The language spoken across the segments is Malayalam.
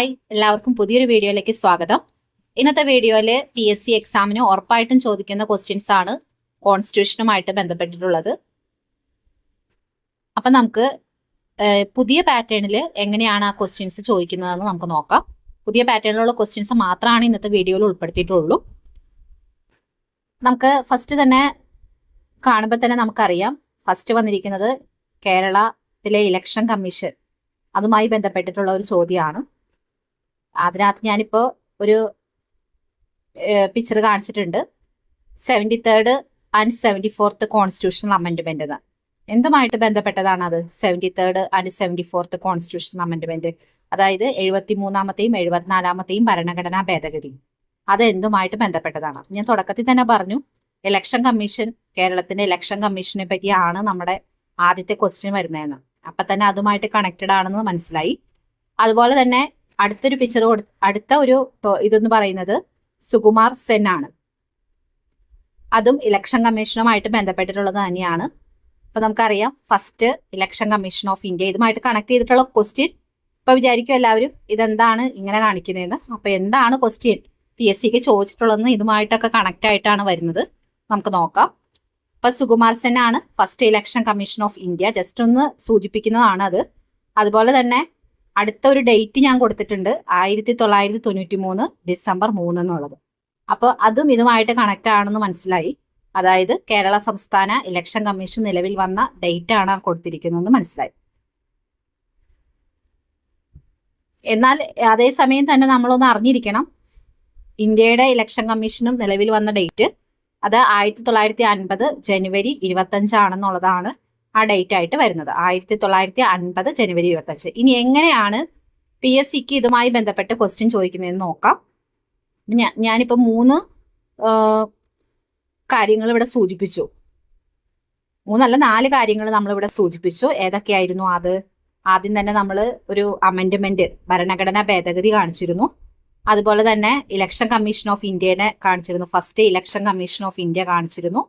ഹായ്, എല്ലാവർക്കും പുതിയൊരു വീഡിയോയിലേക്ക് സ്വാഗതം. ഇന്നത്തെ വീഡിയോയിൽ PSC എക്സാമിന് ഉറപ്പായിട്ടും ചോദിക്കുന്ന ക്വസ്റ്റ്യൻസ് ആണ് കോൺസ്റ്റിറ്റ്യൂഷനുമായിട്ട് ബന്ധപ്പെട്ടിട്ടുള്ളത്. അപ്പം നമുക്ക് പുതിയ പാറ്റേണിൽ എങ്ങനെയാണ് ആ ക്വസ്റ്റ്യൻസ് ചോദിക്കുന്നതെന്ന് നമുക്ക് നോക്കാം. പുതിയ പാറ്റേണിലുള്ള ക്വസ്റ്റ്യൻസ് മാത്രമാണ് ഇന്നത്തെ വീഡിയോയിൽ ഉൾപ്പെടുത്തിയിട്ടുള്ളൂ. നമുക്ക് ഫസ്റ്റ് തന്നെ കാണുമ്പോൾ തന്നെ നമുക്കറിയാം, ഫസ്റ്റ് വന്നിരിക്കുന്നത് കേരളത്തിലെ ഇലക്ഷൻ കമ്മീഷൻ, അതുമായി ബന്ധപ്പെട്ടിട്ടുള്ള ഒരു ചോദ്യമാണ്. അതിനകത്ത് ഞാനിപ്പോൾ ഒരു പിക്ചർ കാണിച്ചിട്ടുണ്ട്. 73rd and 74th constitutional amendment എന്ന്. എന്തുമായിട്ട് ബന്ധപ്പെട്ടതാണ് അത്? 73rd and 74th constitutional amendment, അതായത് 73ാമത്തെയും 74ാമത്തെയും ഭരണഘടനാ ഭേദഗതി. അത് എന്തുമായിട്ട് ബന്ധപ്പെട്ടതാണ്? ഞാൻ തുടക്കത്തിൽ തന്നെ പറഞ്ഞു, ഇലക്ഷൻ കമ്മീഷൻ, കേരളത്തിന്റെ ഇലക്ഷൻ കമ്മീഷനെ പറ്റിയാണ് നമ്മുടെ ആദ്യത്തെ ക്വസ്റ്റ്യൻ വരുന്നതെന്ന്. അപ്പൊ തന്നെ അതുമായിട്ട് കണക്റ്റഡ് ആണെന്ന് മനസ്സിലായി. അതുപോലെ തന്നെ അടുത്തൊരു പിക്ചർ അടുത്ത ഒരു ഇതെന്ന് പറയുന്നത് സുകുമാർ സെൻ ആണ്. അതും ഇലക്ഷൻ കമ്മീഷനുമായിട്ട് ബന്ധപ്പെട്ടിട്ടുള്ളത് തന്നെയാണ്. അപ്പൊ നമുക്കറിയാം, first election commission of India, ഇതുമായിട്ട് കണക്ട് ചെയ്തിട്ടുള്ള ക്വസ്റ്റ്യൻ. ഇപ്പൊ വിചാരിക്കും എല്ലാവരും ഇതെന്താണ് ഇങ്ങനെ കാണിക്കുന്നതെന്ന്. അപ്പൊ എന്താണ് ക്വസ്റ്റ്യൻ PSCക്ക് ചോദിച്ചിട്ടുള്ളതെന്ന് ഇതുമായിട്ടൊക്കെ കണക്ട് ആയിട്ടാണ് വരുന്നത്. നമുക്ക് നോക്കാം. ഇപ്പൊ സുകുമാർ സെൻ ആണ് first election commission of India. Just ഒന്ന് സൂചിപ്പിക്കുന്നതാണ് അത്. അതുപോലെ തന്നെ അടുത്ത ഒരു ഡേറ്റ് ഞാൻ കൊടുത്തിട്ടുണ്ട്, 1993 ഡിസംബർ 3 എന്നുള്ളത്. അപ്പോൾ അതും ഇതുമായിട്ട് കണക്ട് ആണെന്ന് മനസ്സിലായി. അതായത് കേരള സംസ്ഥാന ഇലക്ഷൻ കമ്മീഷൻ നിലവിൽ വന്ന ഡേറ്റ് ആണ് കൊടുത്തിരിക്കുന്നതെന്ന് മനസ്സിലായി. എന്നാൽ അതേസമയം തന്നെ നമ്മളൊന്ന് അറിഞ്ഞിരിക്കണം, ഇന്ത്യയുടെ ഇലക്ഷൻ കമ്മീഷനും നിലവിൽ വന്ന ഡേറ്റ് അത് 1950 ജനുവരി 25 ആണെന്നുള്ളതാണ് ആ ഡേറ്റ് ആയിട്ട് വരുന്നത്. 1950 ജനുവരി 25. ഇനി എങ്ങനെയാണ് PSCക്ക് ഇതുമായി ബന്ധപ്പെട്ട് ക്വസ്റ്റ്യൻ ചോദിക്കുന്നതെന്ന് നോക്കാം. ഞാനിപ്പോൾ 3 കാര്യങ്ങൾ ഇവിടെ സൂചിപ്പിച്ചു. 4 കാര്യങ്ങൾ നമ്മളിവിടെ സൂചിപ്പിച്ചു. ഏതൊക്കെയായിരുന്നു അത്? ആദ്യം തന്നെ നമ്മൾ ഒരു അമെൻഡ്മെന്റ്, ഭരണഘടനാ ഭേദഗതി കാണിച്ചിരുന്നു. അതുപോലെ തന്നെ ഇലക്ഷൻ കമ്മീഷൻ ഓഫ് ഇന്ത്യനെ കാണിച്ചിരുന്നു. First election commission of India കാണിച്ചിരുന്നു.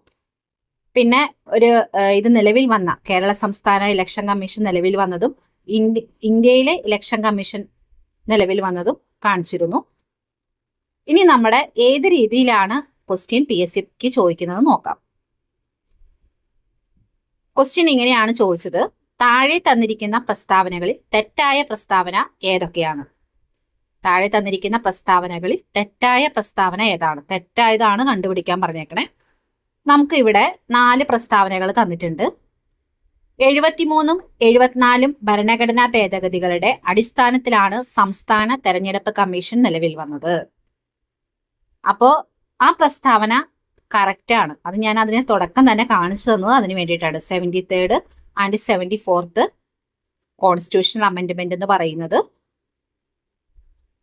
പിന്നെ ഒരു ഇത് നിലവിൽ വന്ന കേരള സംസ്ഥാന ഇലക്ഷൻ കമ്മീഷൻ നിലവിൽ വന്നതും ഇന്ത്യയിലെ ഇലക്ഷൻ കമ്മീഷൻ നിലവിൽ വന്നതും കാണിച്ചിരുന്നു. ഇനി നമ്മുടെ ഏത് രീതിയിലാണ് ക്വസ്റ്റ്യൻ PSCക്ക് ചോദിക്കുന്നത് നോക്കാം. ക്വസ്റ്റ്യൻ ഇങ്ങനെയാണ് ചോദിച്ചത്: താഴെ തന്നിരിക്കുന്ന പ്രസ്താവനകളിൽ തെറ്റായ പ്രസ്താവന ഏതൊക്കെയാണ്? താഴെ തന്നിരിക്കുന്ന പ്രസ്താവനകളിൽ തെറ്റായ പ്രസ്താവന ഏതാണ്? തെറ്റായതാണ് കണ്ടുപിടിക്കാൻ പറഞ്ഞേക്കണേ. നമുക്ക് ഇവിടെ 4 പ്രസ്താവനകൾ തന്നിട്ടുണ്ട്. 73ഉം 74ഉം ഭരണഘടനാ ഭേദഗതികളുടെ അടിസ്ഥാനത്തിലാണ് സംസ്ഥാന തെരഞ്ഞെടുപ്പ് കമ്മീഷൻ നിലവിൽ വന്നത്. അപ്പോൾ ആ പ്രസ്താവന കറക്റ്റ് ആണ്. അത് ഞാൻ അതിനെ തുടക്കം തന്നെ കാണിച്ചു തന്നത് അതിന് വേണ്ടിയിട്ടാണ്. 73rd and 74th constitutional amendment എന്ന് പറയുന്നത്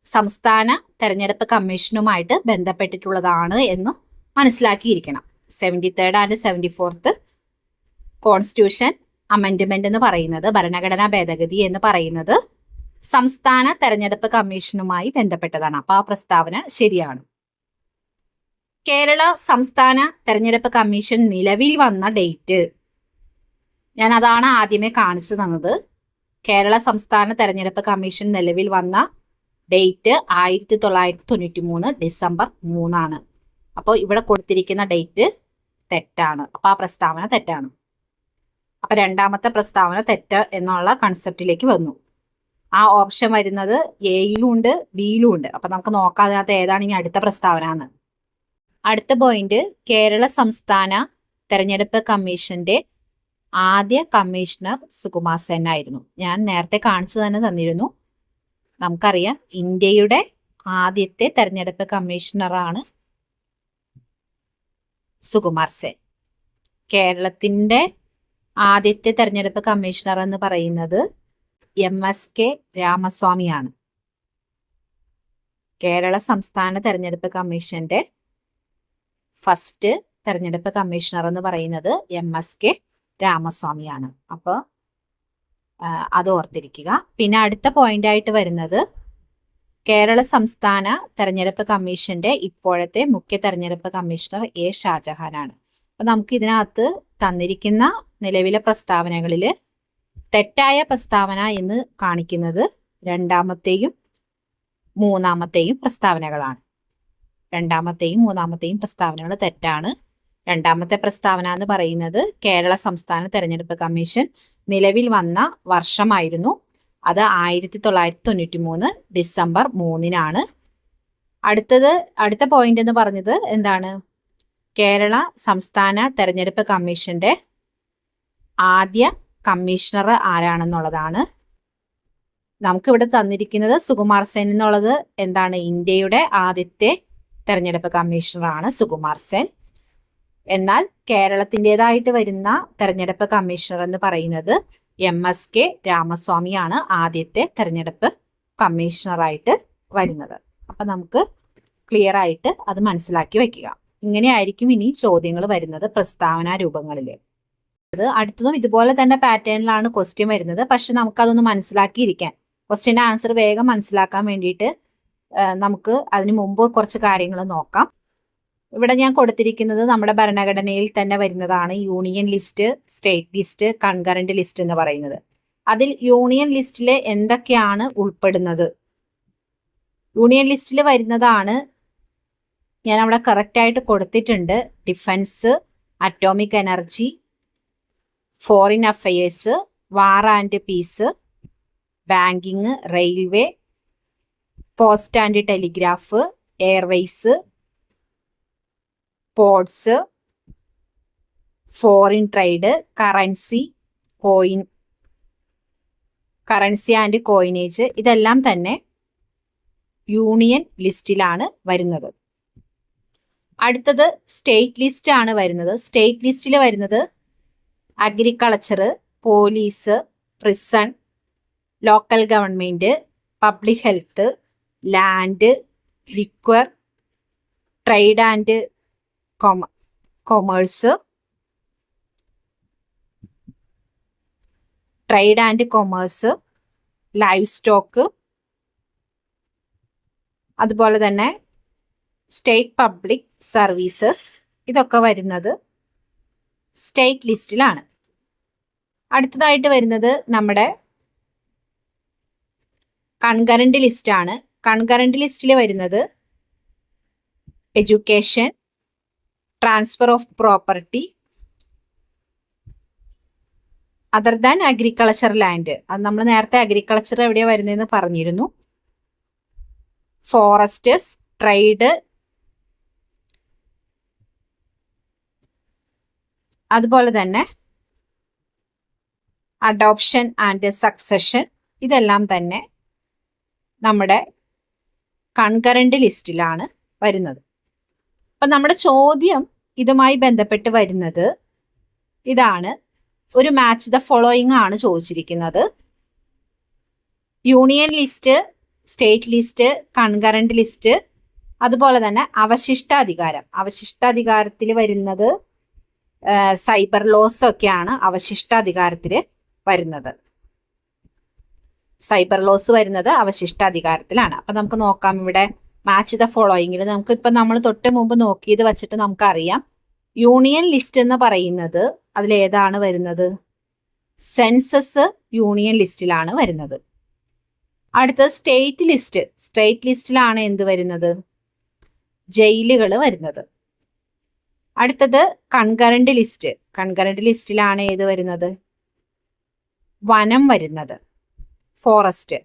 സംസ്ഥാന തെരഞ്ഞെടുപ്പ് കമ്മീഷനുമായിട്ട് ബന്ധപ്പെട്ടിട്ടുള്ളതാണ് എന്ന് മനസ്സിലാക്കിയിരിക്കണം. 73rd and 74th constitution amendment എന്ന് പറയുന്നത്, ഭരണഘടനാ ഭേദഗതി എന്ന് പറയുന്നത് സംസ്ഥാന തെരഞ്ഞെടുപ്പ് കമ്മീഷനുമായി ബന്ധപ്പെട്ടതാണ്. അപ്പൊ ആ പ്രസ്താവന ശരിയാണ്. കേരള സംസ്ഥാന തെരഞ്ഞെടുപ്പ് കമ്മീഷൻ നിലവിൽ വന്ന ഡേറ്റ്, ഞാൻ അതാണ് ആദ്യമേ കാണിച്ചു തന്നത്. കേരള സംസ്ഥാന തെരഞ്ഞെടുപ്പ് കമ്മീഷൻ നിലവിൽ വന്ന ഡേറ്റ് 1993 ഡിസംബർ 3 ആണ്. അപ്പോൾ ഇവിടെ കൊടുത്തിരിക്കുന്ന ഡേറ്റ് തെറ്റാണ്. അപ്പൊ ആ പ്രസ്താവന തെറ്റാണ്. അപ്പൊ രണ്ടാമത്തെ പ്രസ്താവന തെറ്റ് എന്നുള്ള കൺസെപ്റ്റിലേക്ക് വന്നു. ആ ഓപ്ഷൻ വരുന്നത് എയിലും ഉണ്ട്, ബിയിലും ഉണ്ട്. അപ്പൊ നമുക്ക് നോക്കാം അതിനകത്ത് ഏതാണ് ഇനി അടുത്ത പ്രസ്താവന എന്ന്. അടുത്ത പോയിന്റ്, കേരള സംസ്ഥാന തെരഞ്ഞെടുപ്പ് കമ്മീഷന്റെ ആദ്യ കമ്മീഷണർ സുകുമാർ സെൻ ആയിരുന്നു. ഞാൻ നേരത്തെ കാണിച്ചു തന്നെ തന്നിരുന്നു. നമുക്കറിയാം, ഇന്ത്യയുടെ ആദ്യത്തെ തെരഞ്ഞെടുപ്പ് കമ്മീഷണറാണ് സുകുമാർ സെൻ. കേരളത്തിന്റെ ആദ്യത്തെ തെരഞ്ഞെടുപ്പ് കമ്മീഷണർ എന്ന് പറയുന്നത് MSK രാമസ്വാമിയാണ്. കേരള സംസ്ഥാന തെരഞ്ഞെടുപ്പ് കമ്മീഷന്റെ ഫസ്റ്റ് തെരഞ്ഞെടുപ്പ് കമ്മീഷണർ എന്ന് പറയുന്നത് MSK രാമസ്വാമിയാണ്. അപ്പോൾ അത് ഓർത്തിരിക്കുക. പിന്നെ അടുത്ത പോയിന്റ് ആയിട്ട് വരുന്നത് കേരള സംസ്ഥാന തെരഞ്ഞെടുപ്പ് കമ്മീഷന്റെ ഇപ്പോഴത്തെ മുഖ്യ തെരഞ്ഞെടുപ്പ് കമ്മീഷണർ A ഷാജഹാനാണ്. അപ്പൊ നമുക്ക് ഇതിനകത്ത് തന്നിരിക്കുന്ന നിലവിലെ പ്രസ്താവനകളിൽ തെറ്റായ പ്രസ്താവന എന്ന് കാണിക്കുന്നത് രണ്ടാമത്തെയും മൂന്നാമത്തെയും പ്രസ്താവനകളാണ്. രണ്ടാമത്തെയും മൂന്നാമത്തെയും പ്രസ്താവനകൾ തെറ്റാണ്. രണ്ടാമത്തെ പ്രസ്താവന എന്ന് പറയുന്നത് കേരള സംസ്ഥാന തെരഞ്ഞെടുപ്പ് കമ്മീഷൻ നിലവിൽ വന്ന വർഷമായിരുന്നു. അത് 1993 ഡിസംബർ 3-നാണ്. അടുത്ത പോയിന്റ് എന്ന് പറഞ്ഞത് എന്താണ്? കേരള സംസ്ഥാന തെരഞ്ഞെടുപ്പ് കമ്മീഷന്റെ ആദ്യ കമ്മീഷണർ ആരാണെന്നുള്ളതാണ്. നമുക്കിവിടെ തന്നിരിക്കുന്നത് സുകുമാർ സെൻ എന്നുള്ളത് എന്താണ്? ഇന്ത്യയുടെ ആദ്യത്തെ തെരഞ്ഞെടുപ്പ് കമ്മീഷണറാണ് സുകുമാർ സെൻ. എന്നാൽ കേരളത്തിൻ്റെതായിട്ട് വരുന്ന തെരഞ്ഞെടുപ്പ് കമ്മീഷണർ എന്ന് പറയുന്നത് MSK രാമസ്വാമിയാണ് ആദ്യത്തെ തെരഞ്ഞെടുപ്പ് കമ്മീഷണറായിട്ട് വരുന്നത്. അപ്പം നമുക്ക് ക്ലിയർ ആയിട്ട് അത് മനസ്സിലാക്കി വയ്ക്കുക. ഇങ്ങനെയായിരിക്കും ഇനി ചോദ്യങ്ങൾ വരുന്നത് പ്രസ്താവന രൂപങ്ങളിൽ. അടുത്തതും ഇതുപോലെ തന്നെ പാറ്റേണിലാണ് ക്വസ്റ്റ്യൻ വരുന്നത്. പക്ഷെ നമുക്കതൊന്ന് മനസ്സിലാക്കിയിരിക്കാൻ, ക്വസ്റ്റ്യൻ്റെ ആൻസർ വേഗം മനസ്സിലാക്കാൻ വേണ്ടിയിട്ട് നമുക്ക് അതിനു മുമ്പ് കുറച്ച് കാര്യങ്ങൾ നോക്കാം. ഇവിടെ ഞാൻ കൊടുത്തിരിക്കുന്നത് നമ്മുടെ ഭരണഘടനയിൽ തന്നെ വരുന്നതാണ് union list, state list, concurrent list എന്ന് പറയുന്നത്. അതിൽ യൂണിയൻ ലിസ്റ്റിൽ എന്തൊക്കെയാണ് ഉൾപ്പെടുന്നത്? യൂണിയൻ ലിസ്റ്റിൽ വരുന്നതാണ് ഞാൻ അവിടെ കറക്റ്റായിട്ട് കൊടുത്തിട്ടുണ്ട്. Defence, atomic energy, foreign affairs, war and piece, banking, railway, post and telegraph, Airways, ports, foreign trade, currency and coinage, ഇതെല്ലാം തന്നെ യൂണിയൻ ലിസ്റ്റിലാണ് വരുന്നത്. അടുത്തത് സ്റ്റേറ്റ് ലിസ്റ്റ് ആണ് വരുന്നത്. സ്റ്റേറ്റ് ലിസ്റ്റിൽ വരുന്നത് agriculture, police, prison, local government, public health, land, liquor, trade and commerce, live stock, അതുപോലെ തന്നെ സ്റ്റേറ്റ് പബ്ലിക് സർവീസസ്, ഇതൊക്കെ വരുന്നത് സ്റ്റേറ്റ് ലിസ്റ്റിലാണ്. അടുത്തതായിട്ട് വരുന്നത് നമ്മുടെ കൺകറന്റ് ലിസ്റ്റാണ്. കൺകറന്റ് ലിസ്റ്റിൽ വരുന്നത് education, transfer of property, other than agriculture land, അത് നമ്മൾ നേരത്തെ അഗ്രികൾച്ചർ എവിടെയാണ് വരുന്നതെന്ന് പറഞ്ഞിരുന്നു. ഫോറസ്റ്റ്സ്, ട്രേഡ്, അതുപോലെ തന്നെ അഡോപ്ഷൻ ആൻഡ് സക്സഷൻ, ഇതെല്ലാം തന്നെ നമ്മുടെ കൺകറന്റ് ലിസ്റ്റിലാണ് വരുന്നത്. അപ്പം നമ്മുടെ ചോദ്യം ഇതുമായി ബന്ധപ്പെട്ട് വരുന്നത് ഇതാണ്. ഒരു മാച്ച് ദ ഫോളോയിങ് ആണ് ചോദിച്ചിരിക്കുന്നത്. Union list, state list, concurrent list, അതുപോലെ തന്നെ അവശിഷ്ടാധികാരം. അവശിഷ്ടാധികാരത്തിൽ വരുന്നത് സൈബർ ലോസ് ഒക്കെയാണ് അവശിഷ്ടാധികാരത്തിൽ വരുന്നത്. സൈബർ ലോസ് വരുന്നത് അവശിഷ്ടാധികാരത്തിലാണ്. അപ്പം നമുക്ക് നോക്കാം ഇവിടെ മാച്ച് ദ ഫോളോയിങ്ങിൽ. നമുക്കിപ്പം നമ്മൾ തൊട്ട് മുമ്പ് നോക്കിയത് വെച്ചിട്ട് നമുക്കറിയാം യൂണിയൻ ലിസ്റ്റ് എന്ന് പറയുന്നത് അതിലേതാണ് വരുന്നത്? സെൻസസ് യൂണിയൻ ലിസ്റ്റിലാണ് വരുന്നത്. അടുത്തത് സ്റ്റേറ്റ് ലിസ്റ്റ്. സ്റ്റേറ്റ് ലിസ്റ്റിലാണ് എന്ത് വരുന്നത്? ജയിലുകൾ വരുന്നത്. അടുത്തത് കൺകറന്റ് ലിസ്റ്റ്. കൺകറന്റ് ലിസ്റ്റിലാണ് ഏത് വരുന്നത്? വനം വരുന്നത്, ഫോറസ്റ്റ്.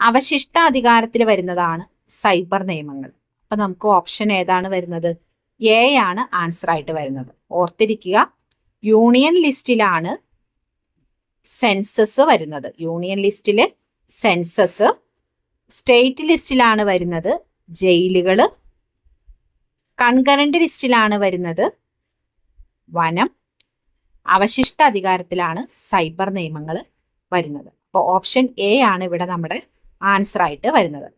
അവശിഷ്ടാധികാരത്തിൽ വരുന്നതാണ് സൈബർ നിയമങ്ങൾ. അപ്പം നമുക്ക് ഓപ്ഷൻ ഏതാണ് വരുന്നത്? എ ആണ് ആൻസർ ആയിട്ട് വരുന്നത്. ഓർത്തിരിക്കുക, യൂണിയൻ ലിസ്റ്റിലാണ് സെൻസസ് വരുന്നത്. യൂണിയൻ ലിസ്റ്റിൽ സെൻസസ്. സ്റ്റേറ്റ് ലിസ്റ്റിലാണ് വരുന്നത് ജയിലുകൾ. കൺകറന്റ് ലിസ്റ്റിലാണ് വരുന്നത് വനം. അവശിഷ്ട അധികാരത്തിലാണ് സൈബർ നിയമങ്ങൾ വരുന്നത്. അപ്പോൾ ഓപ്ഷൻ എ ആണ് ഇവിടെ നമ്മുടെ ആൻസർ ആയിട്ട് വരുന്നത്.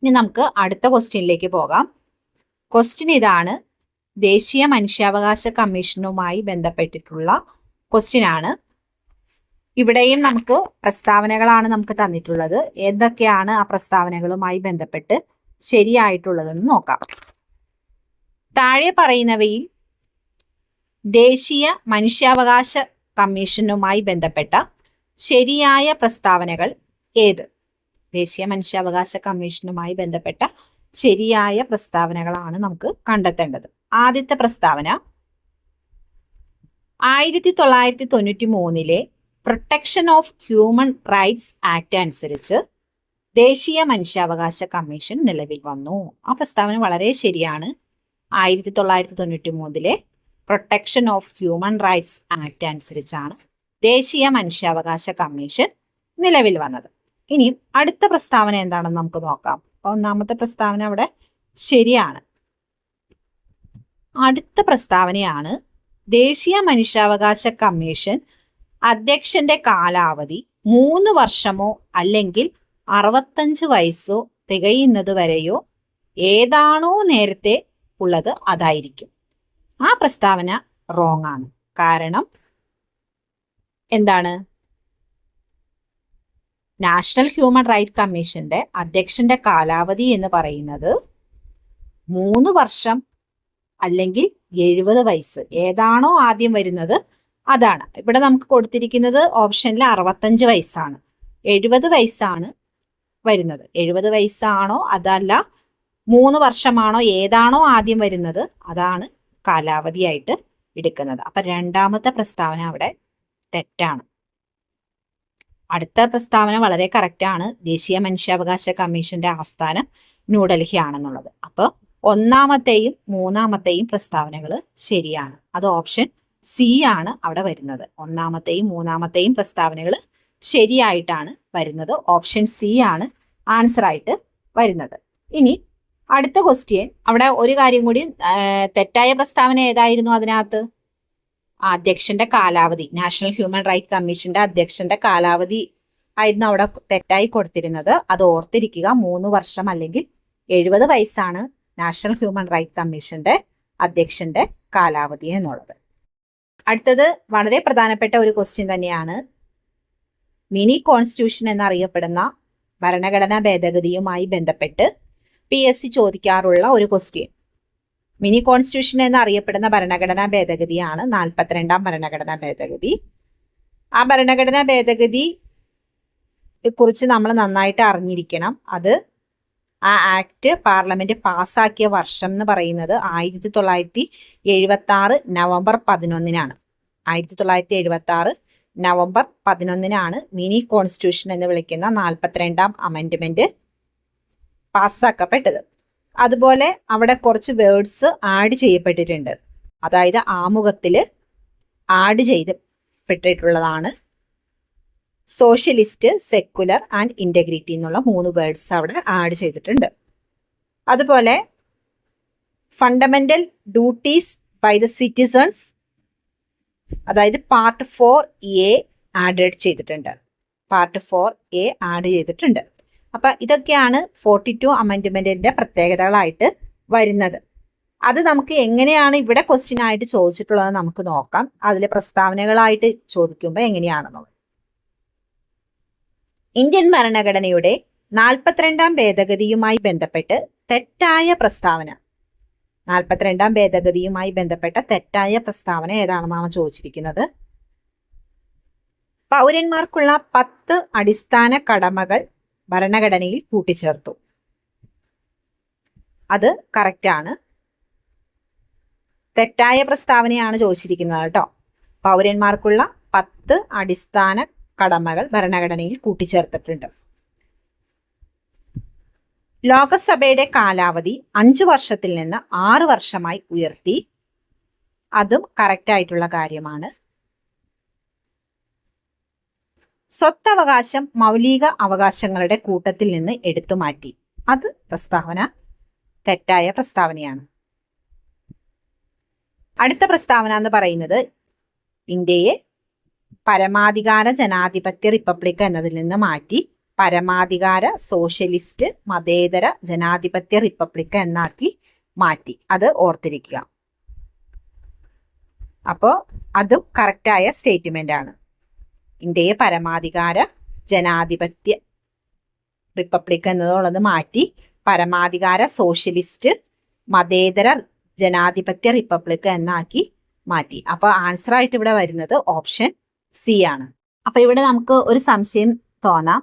ഇനി നമുക്ക് അടുത്ത ക്വസ്റ്റ്യനിലേക്ക് പോകാം. ക്വസ്റ്റ്യൻ ഇതാണ്. ദേശീയ മനുഷ്യാവകാശ കമ്മീഷനുമായി ബന്ധപ്പെട്ടിട്ടുള്ള ക്വസ്റ്റ്യൻ ആണ്. ഇവിടെയും നമുക്ക് പ്രസ്താവനകളാണ് നമുക്ക് തന്നിട്ടുള്ളത്. എന്തൊക്കെയാണ് ആ പ്രസ്താവനകളുമായി ബന്ധപ്പെട്ട് ശരിയായിട്ടുള്ളതെന്ന് നോക്കാം. താഴെ പറയുന്നവയിൽ ദേശീയ മനുഷ്യാവകാശ കമ്മീഷനുമായി ബന്ധപ്പെട്ട ശരിയായ പ്രസ്താവനകൾ ഏത്? ദേശീയ മനുഷ്യാവകാശ കമ്മീഷനുമായി ബന്ധപ്പെട്ട ശരിയായ പ്രസ്താവനകളാണ് നമുക്ക് കണ്ടെത്തേണ്ടത്. ആദ്യത്തെ പ്രസ്താവന 1993 protection of human rights act അനുസരിച്ച് ദേശീയ മനുഷ്യാവകാശ കമ്മീഷൻ നിലവിൽ വന്നു. ആ പ്രസ്താവന വളരെ ശരിയാണ്. 1993 protection of human rights act അനുസരിച്ചാണ് ദേശീയ മനുഷ്യാവകാശ കമ്മീഷൻ നിലവിൽ വന്നത്. ഇനി അടുത്ത പ്രസ്താവന എന്താണെന്ന് നമുക്ക് നോക്കാം. അപ്പൊ ഒന്നാമത്തെ പ്രസ്താവന അവിടെ ശരിയാണ്. അടുത്ത പ്രസ്താവനയാണ് ദേശീയ മനുഷ്യാവകാശ കമ്മീഷൻ അധ്യക്ഷന്റെ കാലാവധി 3 വർഷമോ അല്ലെങ്കിൽ 65 വയസ്സോ തികയുന്നത് വരെയോ ഏതാണോ നേരത്തെ ഉള്ളത് അതായിരിക്കും. ആ പ്രസ്താവന റോങ് ആണ്. കാരണം എന്താണ്? നാഷണൽ ഹ്യൂമൻ റൈറ്റ് കമ്മീഷന്റെ അധ്യക്ഷന്റെ കാലാവധി എന്ന് പറയുന്നത് 3 വർഷം അല്ലെങ്കിൽ 70 വയസ്സ്, ഏതാണോ ആദ്യം വരുന്നത് അതാണ്. ഇവിടെ നമുക്ക് കൊടുത്തിരിക്കുന്നത് ഓപ്ഷനിൽ 65 വയസ്സാണ്. 70 വയസ്സാണ് വരുന്നത്. 70 വയസ്സാണോ അതല്ല 3 വർഷമാണോ ഏതാണോ ആദ്യം വരുന്നത് അതാണ് കാലാവധിയായിട്ട് എടുക്കുന്നത്. അപ്പൊ രണ്ടാമത്തെ പ്രസ്താവന അവിടെ തെറ്റാണ്. അടുത്ത പ്രസ്താവന വളരെ കറക്റ്റാണ്. ദേശീയ മനുഷ്യാവകാശ കമ്മീഷന്റെ ആസ്ഥാനം ന്യൂഡൽഹി ആണെന്നുള്ളത്. അപ്പോൾ ഒന്നാമത്തെയും മൂന്നാമത്തെയും പ്രസ്താവനകൾ ശരിയാണ്. അത് ഓപ്ഷൻ സി ആണ് അവിടെ വരുന്നത്. ഒന്നാമത്തെയും മൂന്നാമത്തെയും പ്രസ്താവനകൾ ശരിയായിട്ടാണ് വരുന്നത്. ഓപ്ഷൻ സി ആണ് ആൻസർ ആയിട്ട് വരുന്നത്. ഇനി അടുത്ത ക്വസ്റ്റ്യൻ, അവിടെ ഒരു കാര്യം കൂടി, തെറ്റായ പ്രസ്താവന ഏതായിരുന്നു അതിനകത്ത്? അധ്യക്ഷന്റെ കാലാവധി, നാഷണൽ ഹ്യൂമൻ റൈറ്റ് കമ്മീഷന്റെ അധ്യക്ഷന്റെ കാലാവധി ആയിരുന്നു അവിടെ തെറ്റായി കൊടുത്തിരുന്നത്. അത് ഓർത്തിരിക്കുക. 3 വർഷം അല്ലെങ്കിൽ 70 വയസ്സാണ് നാഷണൽ ഹ്യൂമൻ റൈറ്റ് കമ്മീഷന്റെ അധ്യക്ഷന്റെ കാലാവധി എന്നുള്ളത്. അടുത്തത് വളരെ പ്രധാനപ്പെട്ട ഒരു ക്വസ്റ്റ്യൻ തന്നെയാണ്. മിനി കോൺസ്റ്റിറ്റ്യൂഷൻ എന്നറിയപ്പെടുന്ന ഭരണഘടനാ ഭേദഗതിയുമായി ബന്ധപ്പെട്ട് PSC ചോദിക്കാറുള്ള ഒരു ക്വസ്റ്റ്യൻ. മിനി കോൺസ്റ്റിറ്റ്യൂഷൻ എന്നറിയപ്പെടുന്ന ഭരണഘടനാ ഭേദഗതിയാണ് 42ാം ഭരണഘടനാ ഭേദഗതി. ആ ഭരണഘടനാ ഭേദഗതി കുറിച്ച് നമ്മൾ നന്നായിട്ട് അറിഞ്ഞിരിക്കണം. അത് ആ ആക്ട് പാർലമെന്റ് പാസ്സാക്കിയ വർഷം എന്ന് പറയുന്നത് 1976 നവംബർ 11-നാണ്. 1976 നവംബർ 11-നാണ് മിനി കോൺസ്റ്റിറ്റ്യൂഷൻ എന്ന് വിളിക്കുന്ന 42ാം അമെൻഡ്മെന്റ് പാസ്സാക്കപ്പെട്ടത്. അതുപോലെ അവിടെ കുറച്ച് വേർഡ്സ് ആഡ് ചെയ്യപ്പെട്ടിട്ടുണ്ട്. അതായത് ആമുഖത്തിൽ ആഡ് ചെയ്യപ്പെട്ടിട്ടുള്ളതാണ് സോഷ്യലിസ്റ്റ്, സെക്കുലർ ആൻഡ് ഇന്റഗ്രിറ്റി എന്നുള്ള 3 വേർഡ്സ് അവിടെ ആഡ് ചെയ്തിട്ടുണ്ട്. അതുപോലെ fundamental duties by the citizens, അതായത് പാർട്ട് 4A ആഡ് ചെയ്തിട്ടുണ്ട്. പാർട്ട് 4A ആഡ് ചെയ്തിട്ടുണ്ട്. അപ്പൊ ഇതൊക്കെയാണ് 42 അമെൻഡ്മെന്റിന്റെ പ്രത്യേകതകളായിട്ട് വരുന്നത്. അത് നമുക്ക് എങ്ങനെയാണ് ഇവിടെ ക്വസ്റ്റ്യൻ ആയിട്ട് ചോദിച്ചിട്ടുള്ളത് നമുക്ക് നോക്കാം. അതിൽ പ്രസ്താവനകളായിട്ട് ചോദിക്കുമ്പോൾ എങ്ങനെയാണെന്നുള്ളത്. ഇന്ത്യൻ ഭരണഘടനയുടെ 42ാം ഭേദഗതിയുമായി ബന്ധപ്പെട്ട് തെറ്റായ പ്രസ്താവന, 42ാം ഭേദഗതിയുമായി ബന്ധപ്പെട്ട തെറ്റായ പ്രസ്താവന ഏതാണെന്നാണ് ചോദിച്ചിരിക്കുന്നത്. പൗരന്മാർക്കുള്ള 10 അടിസ്ഥാന കടമകൾ ഭരണഘടനയിൽ കൂട്ടിച്ചേർത്തു. അത് കറക്റ്റാണ്. തെറ്റായ പ്രസ്താവനയാണ് ചോദിച്ചിരിക്കുന്നത് കേട്ടോ. പൗരന്മാർക്കുള്ള 10 അടിസ്ഥാന കടമകൾ ഭരണഘടനയിൽ കൂട്ടിച്ചേർത്തിട്ടുണ്ട്. ലോകസഭയുടെ കാലാവധി 5 വർഷത്തിൽ നിന്ന് 6 വർഷമായി ഉയർത്തി. അതും കറക്റ്റായിട്ടുള്ള കാര്യമാണ്. സ്വത്തവകാശം മൗലിക അവകാശങ്ങളുടെ കൂട്ടത്തിൽ നിന്ന് എടുത്തു മാറ്റി. അത് പ്രസ്താവന തെറ്റായ പ്രസ്താവനയാണ്. അടുത്ത പ്രസ്താവന എന്ന് പറയുന്നത് ഇന്ത്യയെ പരമാധികാര ജനാധിപത്യ റിപ്പബ്ലിക് എന്നതിൽ നിന്ന് മാറ്റി പരമാധികാര സോഷ്യലിസ്റ്റ് മതേതര ജനാധിപത്യ റിപ്പബ്ലിക് എന്നാക്കി മാറ്റി. അത് ഓർത്തിരിക്കുക. അപ്പോൾ അതും കറക്റ്റായ സ്റ്റേറ്റ്മെന്റ് ആണ്. ഇന്ത്യയെ പരമാധികാര ജനാധിപത്യ റിപ്പബ്ലിക് എന്നതുള്ളത് മാറ്റി പരമാധികാര സോഷ്യലിസ്റ്റ് മതേതര ജനാധിപത്യ റിപ്പബ്ലിക് എന്നാക്കി മാറ്റി. അപ്പോൾ ആൻസർ ആയിട്ട് ഇവിടെ വരുന്നത് ഓപ്ഷൻ സി ആണ്. അപ്പൊ ഇവിടെ നമുക്ക് ഒരു സംശയം തോന്നാം,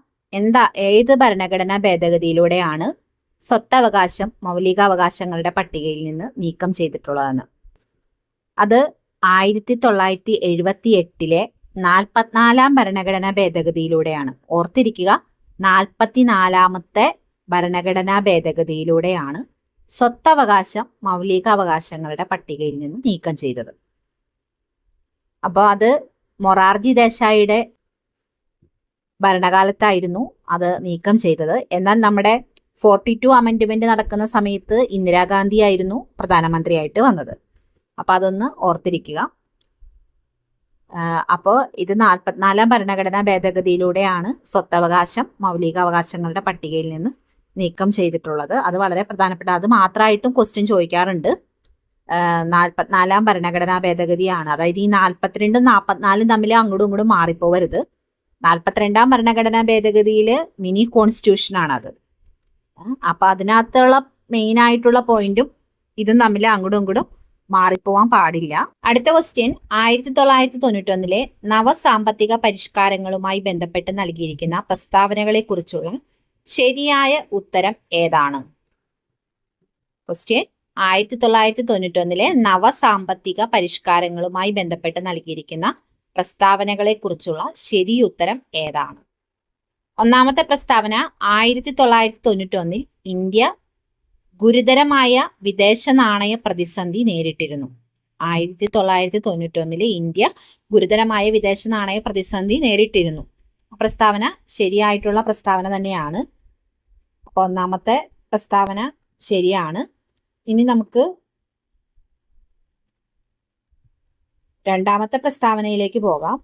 ഏത് ഭരണഘടനാ ഭേദഗതിയിലൂടെയാണ് സ്വത്തവകാശം മൗലികാവകാശങ്ങളുടെ പട്ടികയിൽ നിന്ന് നീക്കം ചെയ്തിട്ടുള്ളതെന്ന്? അത് 1978 44-ാം ഭരണഘടനാ ഭേദഗതിയിലൂടെയാണ്. ഓർത്തിരിക്കുക, 44-ാമത്തെ ഭരണഘടനാ ഭേദഗതിയിലൂടെയാണ് സ്വത്തവകാശം മൗലികാവകാശങ്ങളുടെ പട്ടികയിൽ നിന്ന് നീക്കം ചെയ്തത്. അപ്പോൾ അത് മൊറാർജി ദേശായിയുടെ ഭരണകാലത്തായിരുന്നു അത് നീക്കം ചെയ്തത്. എന്നാൽ നമ്മുടെ 42 അമെൻഡ്മെന്റ് നടക്കുന്ന സമയത്ത് ഇന്ദിരാഗാന്ധി ആയിരുന്നു പ്രധാനമന്ത്രിയായിട്ട് വന്നത്. അപ്പൊ അതൊന്ന് ഓർത്തിരിക്കുക. അപ്പോൾ ഇത് 44-ാം ഭരണഘടനാ ഭേദഗതിയിലൂടെയാണ് സ്വത്തവകാശം മൗലികാവകാശങ്ങളുടെ പട്ടികയിൽ നിന്ന് നീക്കം ചെയ്തിട്ടുള്ളത്. അത് വളരെ പ്രധാനപ്പെട്ട, അത് മാത്രമായിട്ടും ക്വസ്റ്റ്യൻ ചോദിക്കാറുണ്ട്. 44-ാം ഭരണഘടനാ ഭേദഗതിയാണ്. അതായത് ഈ 42-ഉം 44-ഉം തമ്മിൽ അങ്ങോട്ടും ഇങ്ങോട്ടും മാറിപ്പോവരുത്. 42-ാം ഭരണഘടനാ ഭേദഗതിയിൽ മിനി കോൺസ്റ്റിറ്റ്യൂഷൻ ആണത്. അപ്പൊ അതിനകത്തുള്ള മെയിൻ ആയിട്ടുള്ള പോയിന്റും ഇതും തമ്മിൽ അങ്ങോട്ടും ഇങ്ങോട്ടും മാറിപ്പോവാൻ പാടില്ല. അടുത്ത ക്വസ്റ്റ്യൻ, 1991 നവസാമ്പത്തിക പരിഷ്കാരങ്ങളുമായി ബന്ധപ്പെട്ട് നൽകിയിരിക്കുന്ന പ്രസ്താവനകളെ കുറിച്ചുള്ള ശരിയായ ഉത്തരം ഏതാണ്? ക്വസ്റ്റ്യൻ, 1991 നവസാമ്പത്തിക പരിഷ്കാരങ്ങളുമായി ബന്ധപ്പെട്ട് നൽകിയിരിക്കുന്ന പ്രസ്താവനകളെ കുറിച്ചുള്ള ശരിയുത്തരം ഏതാണ്? ഒന്നാമത്തെ പ്രസ്താവന, 1991 ഇന്ത്യ ഗുരുതരമായ വിദേശ നാണയ പ്രതിസന്ധി നേരിട്ടിരുന്നു. 1991 ഇന്ത്യ ഗുരുതരമായ വിദേശ നാണയ പ്രതിസന്ധി നേരിട്ടിരുന്നു. പ്രസ്താവന ശരിയായിട്ടുള്ള പ്രസ്താവന തന്നെയാണ്. അപ്പോൾ ഒന്നാമത്തെ പ്രസ്താവന ശരിയാണ്. ഇനി നമുക്ക് രണ്ടാമത്തെ പ്രസ്താവനയിലേക്ക് പോകാം.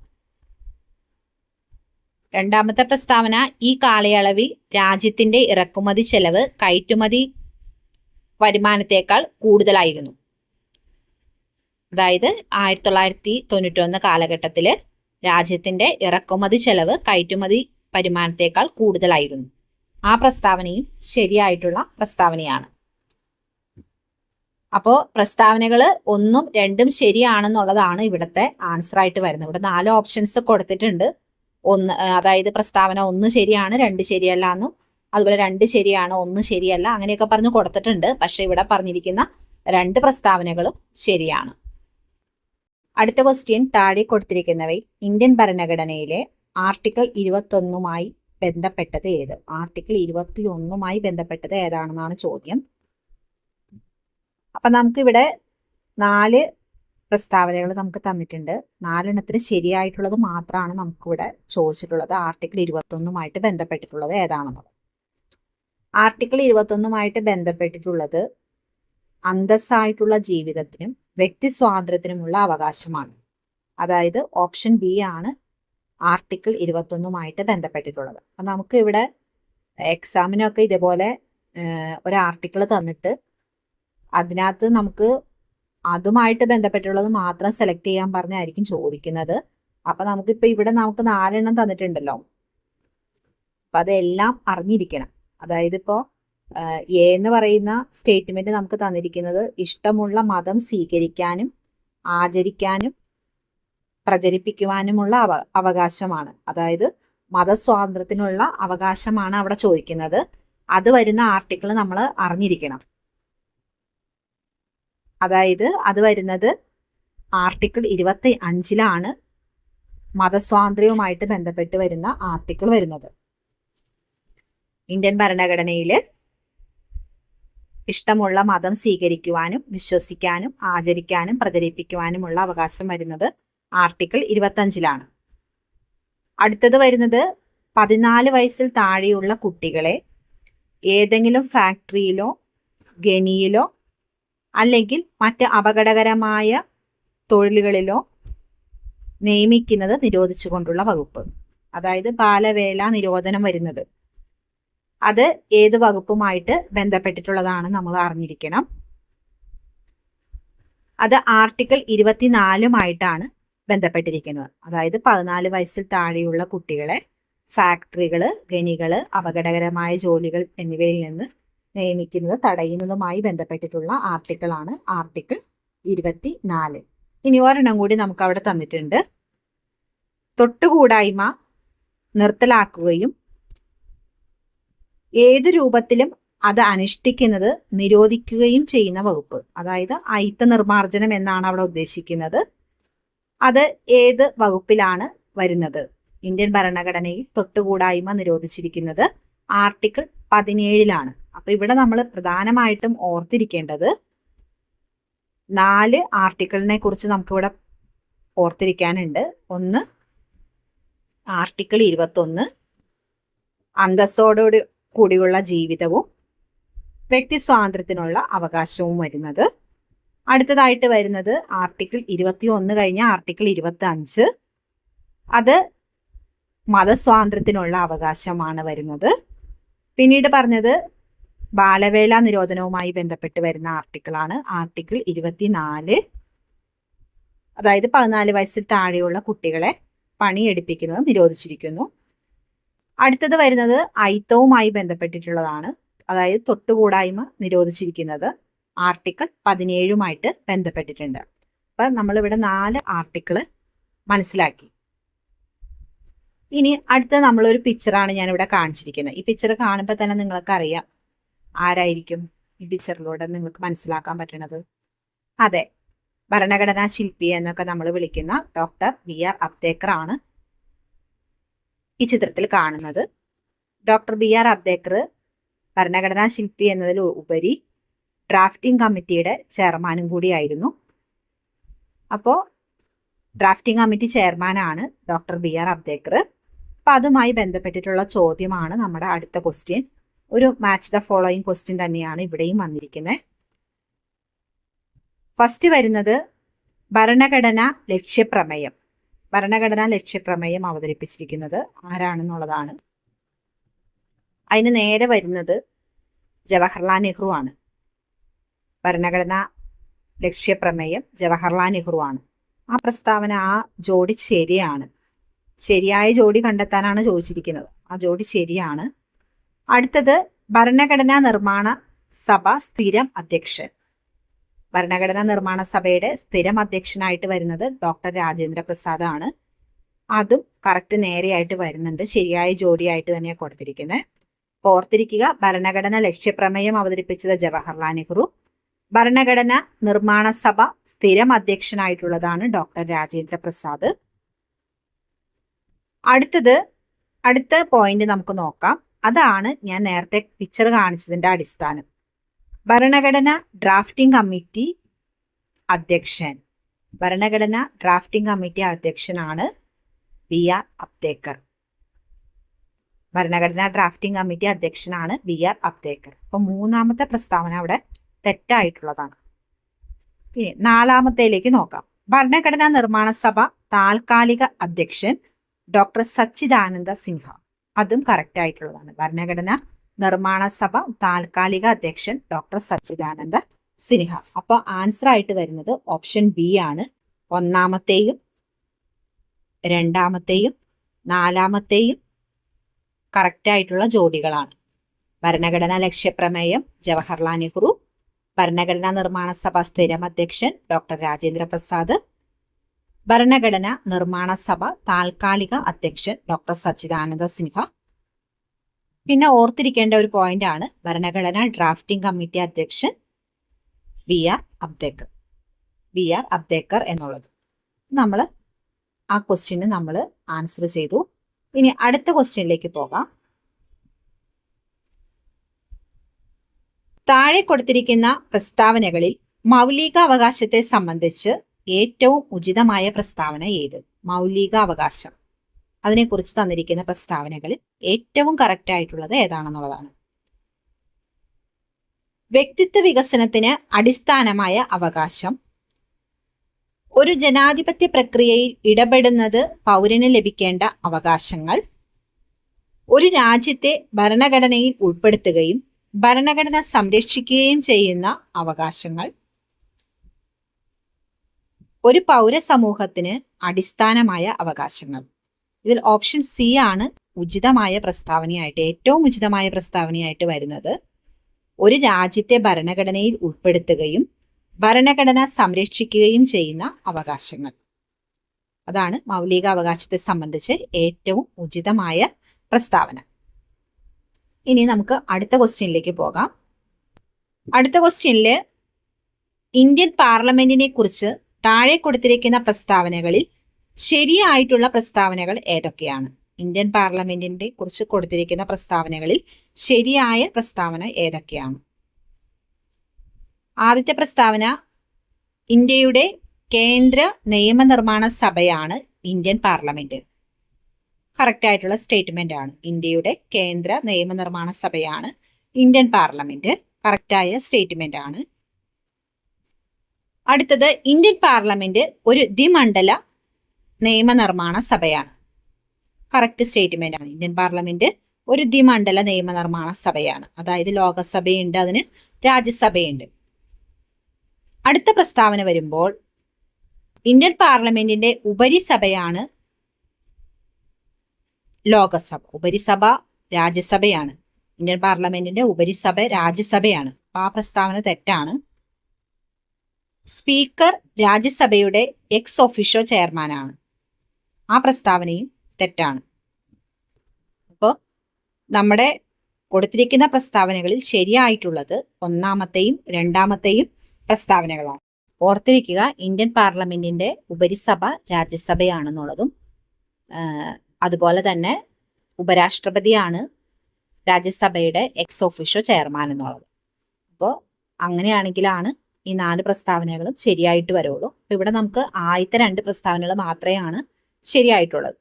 രണ്ടാമത്തെ പ്രസ്താവന, ഈ കാലയളവിൽ രാജ്യത്തിന്റെ ഇറക്കുമതി ചെലവ് കയറ്റുമതി വരുമാനത്തേക്കാൾ കൂടുതലായിരുന്നു. അതായത് 1991 കാലഘട്ടത്തില് രാജ്യത്തിന്റെ ഇറക്കുമതി ചെലവ് കയറ്റുമതി വരുമാനത്തേക്കാൾ കൂടുതലായിരുന്നു. ആ പ്രസ്താവനയും ശരിയായിട്ടുള്ള പ്രസ്താവനയാണ്. അപ്പോൾ പ്രസ്താവനകൾ 1ഉം 2ഉം ശരിയാണെന്നുള്ളതാണ് ഇവിടുത്തെ ആൻസർ ആയിട്ട് വരുന്നത്. ഇവിടെ 4 ഓപ്ഷൻസ് കൊടുത്തിട്ടുണ്ട്. അതായത് പ്രസ്താവന 1 ശരിയാണ്, 2 ശരിയല്ല എന്നും, അതുപോലെ 2 ശരിയാണ്, 1 ശരിയല്ല, അങ്ങനെയൊക്കെ പറഞ്ഞു കൊടുത്തിട്ടുണ്ട്. പക്ഷെ ഇവിടെ പറഞ്ഞിരിക്കുന്ന 2 പ്രസ്താവനകളും ശരിയാണ്. അടുത്ത ക്വസ്റ്റ്യൻ, താഴെ കൊടുത്തിരിക്കുന്നവയിൽ ഇന്ത്യൻ ഭരണഘടനയിലെ ആർട്ടിക്കിൾ 21 ബന്ധപ്പെട്ടത് ഏത്? ആർട്ടിക്കിൾ 21 ബന്ധപ്പെട്ടത് ഏതാണെന്നാണ് ചോദ്യം. അപ്പൊ നമുക്കിവിടെ 4 പ്രസ്താവനകൾ നമുക്ക് തന്നിട്ടുണ്ട്. 4 ശരിയായിട്ടുള്ളത് മാത്രമാണ് നമുക്കിവിടെ ചോദിച്ചിട്ടുള്ളത്. ആർട്ടിക്കിൾ 21 ബന്ധപ്പെട്ടിട്ടുള്ളത് ഏതാണെന്നുള്ളത്. ആർട്ടിക്കിൾ 21 ബന്ധപ്പെട്ടിട്ടുള്ളത് അന്തസ്സായിട്ടുള്ള ജീവിതത്തിനും വ്യക്തി സ്വാതന്ത്ര്യത്തിനുമുള്ള അവകാശമാണ്. അതായത് ഓപ്ഷൻ ബി ആണ് ആർട്ടിക്കിൾ 21 ബന്ധപ്പെട്ടിട്ടുള്ളത്. അപ്പം നമുക്ക് ഇവിടെ എക്സാമിനൊക്കെ ഇതേപോലെ ഒരു ആർട്ടിക്കിൾ തന്നിട്ട് അതിനകത്ത് നമുക്ക് അതുമായിട്ട് ബന്ധപ്പെട്ടുള്ളത് മാത്രം സെലക്ട് ചെയ്യാൻ പറഞ്ഞായിരിക്കും ചോദിക്കുന്നത്. അപ്പൊ നമുക്കിപ്പോൾ ഇവിടെ നമുക്ക് 4 എണ്ണം തന്നിട്ടുണ്ടല്ലോ. അപ്പൊ അതെല്ലാം അറിഞ്ഞിരിക്കണം. അതായത് ഇപ്പോൾ എ എന്ന് പറയുന്ന സ്റ്റേറ്റ്മെന്റ് നമുക്ക് തന്നിരിക്കുന്നത് ഇഷ്ടമുള്ള മതം സ്വീകരിക്കാനും ആചരിക്കാനും പ്രചരിപ്പിക്കുവാനുമുള്ള അവകാശമാണ്. അതായത് മതസ്വാതന്ത്ര്യത്തിനുള്ള അവകാശമാണ് അവിടെ ചോദിക്കുന്നത്. അത് വരുന്ന ആർട്ടിക്കിൾ നമ്മൾ അറിഞ്ഞിരിക്കണം. അതായത് അത് വരുന്നത് ആർട്ടിക്കിൾ 25 മതസ്വാതന്ത്ര്യവുമായിട്ട് ബന്ധപ്പെട്ട് വരുന്ന ആർട്ടിക്കിൾ വരുന്നത്. ഇന്ത്യൻ ഭരണഘടനയിൽ ഇഷ്ടമുള്ള മതം സ്വീകരിക്കുവാനും വിശ്വസിക്കാനും ആചരിക്കാനും പ്രചരിപ്പിക്കുവാനുമുള്ള അവകാശം വരുന്നത് ആർട്ടിക്കിൾ 25. അടുത്തത് വരുന്നത് 14 വയസ്സിൽ താഴെയുള്ള കുട്ടികളെ ഏതെങ്കിലും ഫാക്ടറിയിലോ ഖനിയിലോ അല്ലെങ്കിൽ മറ്റ് അപകടകരമായ തൊഴിലുകളിലോ നിയമിക്കുന്നത് നിരോധിച്ചുകൊണ്ടുള്ള വകുപ്പ്. അതായത് ബാലവേല നിരോധനം വരുന്നത്. അത് ഏത് വകുപ്പുമായിട്ട് ബന്ധപ്പെട്ടിട്ടുള്ളതാണ് നമ്മൾ അറിഞ്ഞിരിക്കണം. അത് ആർട്ടിക്കിൾ 24 ബന്ധപ്പെട്ടിരിക്കുന്നത്. അതായത് 14 വയസ്സിൽ താഴെയുള്ള കുട്ടികളെ ഫാക്ടറികൾ ഖനികൾ അപകടകരമായ ജോലികൾ എന്നിവയിൽ നിന്ന് നിയമിക്കുന്നത് തടയുന്നതുമായി ബന്ധപ്പെട്ടിട്ടുള്ള ആർട്ടിക്കിളാണ് ആർട്ടിക്കിൾ 24. ഇനി ഒരെണ്ണം കൂടി നമുക്ക് അവിടെ തന്നിട്ടുണ്ട്. തൊട്ടുകൂടായ്മ നിർത്തലാക്കുകയും ഏതു രൂപത്തിലും അത് അനുഷ്ഠിക്കുന്നത് നിരോധിക്കുകയും ചെയ്യുന്ന വകുപ്പ്. അതായത് അയിത്ത നിർമാർജനം എന്നാണ് അവിടെ ഉദ്ദേശിക്കുന്നത്. അത് ഏത് വകുപ്പിലാണ് വരുന്നത്? ഇന്ത്യൻ ഭരണഘടനയിൽ തൊട്ടുകൂടായ്മ നിരോധിച്ചിരിക്കുന്നത് ആർട്ടിക്കിൾ 17 അപ്പൊ ഇവിടെ നമ്മൾ പ്രധാനമായിട്ടും ഓർത്തിരിക്കേണ്ടത് 4 ആർട്ടിക്കിളിനെ കുറിച്ച് നമുക്കിവിടെ ഓർത്തിരിക്കാനുണ്ട്. ഒന്ന് ആർട്ടിക്കിൾ 21, അന്തസ്സോടു കൂടിയുള്ള ജീവിതവും വ്യക്തി സ്വാതന്ത്ര്യത്തിനുള്ള അവകാശവും വരുന്നത്. അടുത്തതായിട്ട് വരുന്നത് ആർട്ടിക്കിൾ 21 കഴിഞ്ഞ ആർട്ടിക്കിൾ 25, അത് മതസ്വാതന്ത്ര്യത്തിനുള്ള അവകാശമാണ് വരുന്നത്. പിന്നീട് പറഞ്ഞത് ബാലവേല നിരോധനവുമായി ബന്ധപ്പെട്ട് വരുന്ന ആർട്ടിക്കിളാണ് ആർട്ടിക്കിൾ 24, അതായത് 14 വയസ്സിൽ താഴെയുള്ള കുട്ടികളെ പണിയെടുപ്പിക്കുന്നത് നിരോധിച്ചിരിക്കുന്നു. അടുത്തത് വരുന്നത് അയിത്തവുമായി ബന്ധപ്പെട്ടിട്ടുള്ളതാണ്. അതായത് തൊട്ടുകൂടായ്മ നിരോധിച്ചിരിക്കുന്നത് ആർട്ടിക്കിൾ 17 ബന്ധപ്പെട്ടിട്ടുണ്ട്. അപ്പൊ നമ്മളിവിടെ 4 ആർട്ടിക്കിള് മനസ്സിലാക്കി. ഇനി അടുത്ത നമ്മളൊരു പിക്ചറാണ് ഞാനിവിടെ കാണിച്ചിരിക്കുന്നത്. ഈ പിക്ചർ കാണുമ്പോൾ തന്നെ നിങ്ങൾക്ക് അറിയാം ആരായിരിക്കും ഈ പിക്ചറിലൂടെ നിങ്ങൾക്ക് മനസ്സിലാക്കാൻ പറ്റുന്നത്. അതെ, ഭരണഘടനാ ശില്പി എന്നൊക്കെ നമ്മൾ വിളിക്കുന്ന ഡോക്ടർ BR അംബേദ്കർ ആണ് ഈ ചിത്രത്തിൽ കാണുന്നത്. ഡോക്ടർ BR അംബേദ്കർ ഭരണഘടനാ ശില്പി എന്നതിൽ ഉപരി ഡ്രാഫ്റ്റിംഗ് കമ്മിറ്റിയുടെ ചെയർമാനും കൂടിയായിരുന്നു. അപ്പോൾ ഡ്രാഫ്റ്റിംഗ് കമ്മിറ്റി ചെയർമാനാണ് ഡോക്ടർ BR അംബേദ്കർ. അപ്പം അതുമായി ബന്ധപ്പെട്ടിട്ടുള്ള ചോദ്യമാണ് നമ്മുടെ അടുത്ത ക്വസ്റ്റ്യൻ. ഒരു മാച്ച് ദ ഫോളോയിങ് ക്വസ്റ്റ്യൻ തന്നെയാണ് ഇവിടെയും വന്നിരിക്കുന്നത്. ഫസ്റ്റ് വരുന്നത് ഭരണഘടനാ ലക്ഷ്യപ്രമേയം. ഭരണഘടനാ ലക്ഷ്യപ്രമേയം അവതരിപ്പിച്ചിരിക്കുന്നത് ആരാണെന്നുള്ളതാണ്. അതിന് നേരെ വരുന്നത് ജവഹർലാൽ നെഹ്റു ആണ്. ഭരണഘടനാ ലക്ഷ്യപ്രമേയം ജവഹർലാൽ നെഹ്റു ആണ്. ആ പ്രസ്താവന, ആ ജോഡി ശരിയാണ്. ശരിയായ ജോഡി കണ്ടെത്താനാണ് ചോദിച്ചിരിക്കുന്നത്. ആ ജോഡി ശരിയാണ്. അടുത്തത് ഭരണഘടനാ നിർമ്മാണ സഭ സ്ഥിരം അധ്യക്ഷൻ. ഭരണഘടനാ നിർമ്മാണ സഭയുടെ സ്ഥിരം അധ്യക്ഷനായിട്ട് വരുന്നത് ഡോക്ടർ രാജേന്ദ്ര പ്രസാദ് ആണ്. അതും കറക്റ്റ് നേരെയായിട്ട് വരുന്നുണ്ട്. ശരിയായ ജോഡിയായിട്ട് തന്നെയാണ് കൊടുത്തിരിക്കുന്നത്. ഓർത്തിരിക്കുക, ഭരണഘടന ലക്ഷ്യപ്രമേയം അവതരിപ്പിച്ചത് ജവഹർലാൽ നെഹ്റു. ഭരണഘടന നിർമ്മാണ സഭ സ്ഥിരം അധ്യക്ഷനായിട്ടുള്ളതാണ് ഡോക്ടർ രാജേന്ദ്ര പ്രസാദ്. അടുത്ത പോയിന്റ് നമുക്ക് നോക്കാം. അതാണ് ഞാൻ നേരത്തെ പിക്ചർ കാണിച്ചതിന്റെ അടിസ്ഥാനം. ഭരണഘടന ഡ്രാഫ്റ്റിംഗ് കമ്മിറ്റി അധ്യക്ഷൻ. ഭരണഘടന ഡ്രാഫ്റ്റിംഗ് കമ്മിറ്റി അധ്യക്ഷനാണ് BR അംബേദ്കർ. ഭരണഘടനാ ഡ്രാഫ്റ്റിംഗ് കമ്മിറ്റി അധ്യക്ഷനാണ് BR അംബേദ്കർ. അപ്പൊ മൂന്നാമത്തെ പ്രസ്താവന അവിടെ തെറ്റായിട്ടുള്ളതാണ്. ഇനി നാലാമത്തേലേക്ക് നോക്കാം. ഭരണഘടനാ നിർമ്മാണ സഭ താൽക്കാലിക അധ്യക്ഷൻ ഡോക്ടർ സച്ചിദാനന്ദ സിൻഹ. അതും കറക്റ്റ് ആയിട്ടുള്ളതാണ്. ഭരണഘടനാ നിർമ്മാണ സഭ താൽക്കാലിക അധ്യക്ഷൻ ഡോക്ടർ സച്ചിദാനന്ദ സിൻഹ. അപ്പോൾ ആൻസർ ആയിട്ട് വരുന്നത് ഓപ്ഷൻ B ആണ്. ഒന്നാമത്തെയും രണ്ടാമത്തെയും നാലാമത്തെയും കറക്റ്റ് ആയിട്ടുള്ള ജോഡികളാണ്. ഭരണഘടനാ ലക്ഷ്യപ്രമേയം ജവഹർലാൽ നെഹ്റു, ഭരണഘടനാ നിർമ്മാണ സഭ സ്ഥിരം അധ്യക്ഷൻ ഡോക്ടർ രാജേന്ദ്ര പ്രസാദ്, ഭരണഘടന നിർമ്മാണ സഭ താൽക്കാലിക അധ്യക്ഷൻ ഡോക്ടർ സച്ചിദാനന്ദ സിൻഹ. പിന്നെ ഓർത്തിരിക്കേണ്ട ഒരു പോയിന്റ് ആണ് ഭരണഘടനാ ഡ്രാഫ്റ്റിംഗ് കമ്മിറ്റി അധ്യക്ഷൻ BR അംബേദ്കർ. BR അംബേദ്കർ എന്നുള്ളത് നമ്മൾ ആ ക്വസ്റ്റ്യന് നമ്മൾ ആൻസർ ചെയ്തു. ഇനി അടുത്ത ക്വസ്റ്റ്യനിലേക്ക് പോകാം. താഴെ കൊടുത്തിരിക്കുന്ന പ്രസ്താവനകളിൽ മൗലിക അവകാശത്തെ സംബന്ധിച്ച് ഏറ്റവും ഉചിതമായ പ്രസ്താവന ഏത്? മൗലിക അവകാശം, അതിനെക്കുറിച്ച് തന്നിരിക്കുന്ന പ്രസ്താവനകളിൽ ഏറ്റവും കറക്റ്റ് ആയിട്ടുള്ളത് ഏതാണെന്നുള്ളതാണ്. വ്യക്തിത്വ വികസനത്തിന് അടിസ്ഥാനമായ അവകാശം. ഒരു ജനാധിപത്യ പ്രക്രിയയിൽ ഇടപെടുന്നത് പൗരന് ലഭിക്കേണ്ട അവകാശങ്ങൾ. ഒരു രാജ്യത്തെ ഭരണഘടനയിൽ ഉൾപ്പെടുത്തുകയും ഭരണഘടന സംരക്ഷിക്കുകയും ചെയ്യുന്ന അവകാശങ്ങൾ. ഒരു പൗരസമൂഹത്തിന് അടിസ്ഥാനമായ അവകാശങ്ങൾ. ഇതിൽ ഓപ്ഷൻ C ആണ് ഉചിതമായ പ്രസ്താവനയായിട്ട്, ഏറ്റവും ഉചിതമായ പ്രസ്താവനയായിട്ട് വരുന്നത്. ഒരു രാജ്യത്തെ ഭരണഘടനയിൽ ഉൾപ്പെടുത്തുകയും ഭരണഘടന സംരക്ഷിക്കുകയും ചെയ്യുന്ന അവകാശങ്ങൾ. അതാണ് മൗലിക അവകാശത്തെ സംബന്ധിച്ച് ഏറ്റവും ഉചിതമായ പ്രസ്താവന. ഇനി നമുക്ക് അടുത്ത ക്വസ്റ്റ്യനിലേക്ക് പോകാം. അടുത്ത ക്വസ്റ്റ്യനിൽ ഇന്ത്യൻ പാർലമെന്റിനെ കുറിച്ച് താഴെ കൊടുത്തിരിക്കുന്ന പ്രസ്താവനകളിൽ ശരിയായിട്ടുള്ള പ്രസ്താവനകൾ ഏതൊക്കെയാണ്? ഇന്ത്യൻ പാർലമെന്റിനെ കുറിച്ച് കൊടുത്തിരിക്കുന്ന പ്രസ്താവനകളിൽ ശരിയായ പ്രസ്താവന ഏതൊക്കെയാണ്? ആദ്യത്തെ പ്രസ്താവന, ഇന്ത്യയുടെ കേന്ദ്ര നിയമനിർമ്മാണ സഭയാണ് ഇന്ത്യൻ പാർലമെന്റ്. കറക്റ്റ് ആയിട്ടുള്ള സ്റ്റേറ്റ്മെന്റ് ആണ്. ഇന്ത്യയുടെ കേന്ദ്ര നിയമനിർമ്മാണ സഭയാണ് ഇന്ത്യൻ പാർലമെന്റ്. കറക്റ്റായ സ്റ്റേറ്റ്മെന്റ് ആണ്. അടുത്തത്, ഇന്ത്യൻ പാർലമെന്റ് ഒരു ദ്വിമണ്ഡല നിയമനിർമ്മാണ സഭയാണ്. കറക്റ്റ് സ്റ്റേറ്റ്മെന്റ് ആണ്. ഇന്ത്യൻ പാർലമെന്റ് ഒരു ദ്വിമണ്ഡല നിയമനിർമ്മാണ സഭയാണ്. അതായത് ലോകസഭയുണ്ട്, അതിന് രാജ്യസഭയുണ്ട്. അടുത്ത പ്രസ്താവന വരുമ്പോൾ, ഇന്ത്യൻ പാർലമെന്റിന്റെ ഉപരിസഭയാണ് ലോകസഭ. ഉപരിസഭ രാജ്യസഭയാണ്. ഇന്ത്യൻ പാർലമെന്റിന്റെ ഉപരിസഭ രാജ്യസഭയാണ്. ആ പ്രസ്താവന തെറ്റാണ്. സ്പീക്കർ രാജ്യസഭയുടെ എക്സ് ഒഫീഷ്യോ ചെയർമാനാണ്. ആ പ്രസ്താവനയും തെറ്റാണ്. അപ്പോൾ നമ്മുടെ കൊടുത്തിരിക്കുന്ന പ്രസ്താവനകളിൽ ശരിയായിട്ടുള്ളത് ഒന്നാമത്തെയും രണ്ടാമത്തെയും പ്രസ്താവനകളാണ്. ഓർത്തിരിക്കുക, ഇന്ത്യൻ പാർലമെന്റിന്റെ ഉപരിസഭ രാജ്യസഭയാണെന്നുള്ളതും അതുപോലെ തന്നെ ഉപരാഷ്ട്രപതിയാണ് രാജ്യസഭയുടെ എക്സ് ഒഫീഷ്യോ ചെയർമാൻ എന്നുള്ളത്. അപ്പോൾ അങ്ങനെയാണെങ്കിലാണ് ഈ 4 പ്രസ്താവനകളും ശരിയായിട്ട് വരുള്ളൂ. അപ്പോൾ ഇവിടെ നമുക്ക് ആദ്യത്തെ 2 പ്രസ്താവനകൾ മാത്രമാണ് ശരിയായിട്ടുള്ളത്.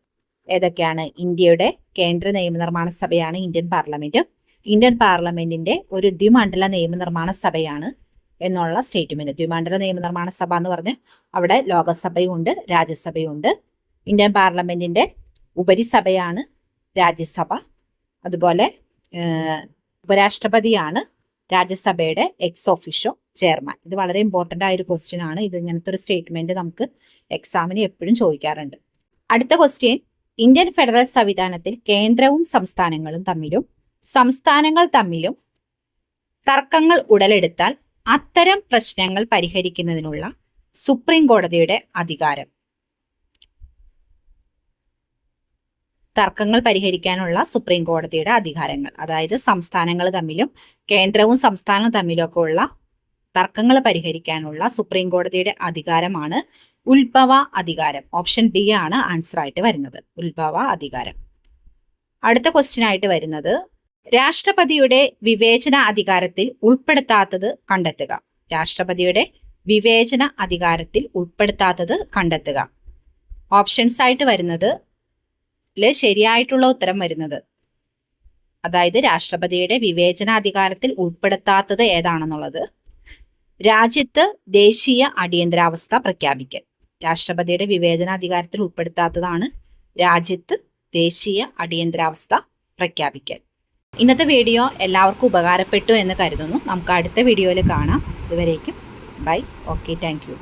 ഏതൊക്കെയാണ്? ഇന്ത്യയുടെ കേന്ദ്ര നിയമനിർമ്മാണ സഭയാണ് ഇന്ത്യൻ പാർലമെന്റ്. ഇന്ത്യൻ പാർലമെന്റിന്റെ ഒരു ദ്വിമണ്ഡല നിയമനിർമ്മാണ സഭയാണ് എന്നുള്ള സ്റ്റേറ്റ്മെന്റ്. ദ്വിമണ്ഡല നിയമനിർമ്മാണ സഭ എന്ന് പറഞ്ഞാൽ അവിടെ ലോകസഭയും ഉണ്ട്, രാജ്യസഭയും ഉണ്ട്. ഇന്ത്യൻ പാർലമെന്റിന്റെ ഉപരിസഭയാണ് രാജ്യസഭ. അതുപോലെ ഉപരാഷ്ട്രപതിയാണ് രാജ്യസഭയുടെ എക്സ് ഒഫീഷ്യോ ചെയർമാൻ. ഇത് വളരെ ഇമ്പോർട്ടൻ്റ് ആയ ഒരു ക്വസ്റ്റ്യൻ ആണ്. ഇത് ഇങ്ങനത്തെ ഒരു സ്റ്റേറ്റ്മെന്റ് നമുക്ക് എക്സാമിന് എപ്പോഴും ചോദിക്കാറുണ്ട്. അടുത്ത ക്വസ്റ്റ്യൻ, ഇന്ത്യൻ ഫെഡറൽ സംവിധാനത്തിൽ കേന്ദ്രവും സംസ്ഥാനങ്ങളും തമ്മിലും സംസ്ഥാനങ്ങൾ തമ്മിലും തർക്കങ്ങൾ ഉടലെടുത്താൽ അത്തരം പ്രശ്നങ്ങൾ പരിഹരിക്കുന്നതിനുള്ള സുപ്രീം കോടതിയുടെ അധികാരം. തർക്കങ്ങൾ പരിഹരിക്കാനുള്ള സുപ്രീം കോടതിയുടെ അധികാരങ്ങൾ, അതായത് സംസ്ഥാനങ്ങൾ തമ്മിലും കേന്ദ്രവും സംസ്ഥാനവും തമ്മിലൊക്കെ ഉള്ള തർക്കങ്ങൾ പരിഹരിക്കാനുള്ള സുപ്രീം കോടതിയുടെ അധികാരമാണ് ഉത്ഭവ അധികാരം. ഓപ്ഷൻ ഡി ആണ് ആൻസർ ആയിട്ട് വരുന്നത്, ഉത്ഭവ അധികാരം. അടുത്ത ക്വസ്റ്റ്യൻ ആയിട്ട് വരുന്നത്, രാഷ്ട്രപതിയുടെ വിവേചന അധികാരത്തിൽ ഉൾപ്പെടുത്താത്തത് കണ്ടെത്തുക. രാഷ്ട്രപതിയുടെ വിവേചന അധികാരത്തിൽ ഉൾപ്പെടുത്താത്തത് കണ്ടെത്തുക. ഓപ്ഷൻസ് ആയിട്ട് വരുന്നത് ശരിയായിട്ടുള്ള ഉത്തരം വരുന്നത്, അതായത് രാഷ്ട്രപതിയുടെ വിവേചനാധികാരത്തിൽ ഉൾപ്പെടുത്താത്തത് ഏതാണെന്നുള്ളത്, രാജ്യത്ത് ദേശീയ അടിയന്തരാവസ്ഥ പ്രഖ്യാപിക്കൽ. രാഷ്ട്രപതിയുടെ വിവേചനാധികാരത്തിൽ ഉൾപ്പെടുത്താത്തതാണ് രാജ്യത്ത് ദേശീയ അടിയന്തരാവസ്ഥ പ്രഖ്യാപിക്കൽ. ഇന്നത്തെ വീഡിയോ എല്ലാവർക്കും ഉപകാരപ്പെട്ടു എന്ന് കരുതുന്നു. നമുക്ക് അടുത്ത വീഡിയോയിൽ കാണാം. ഇതുവരേക്കും ബൈ. Okay, thank you.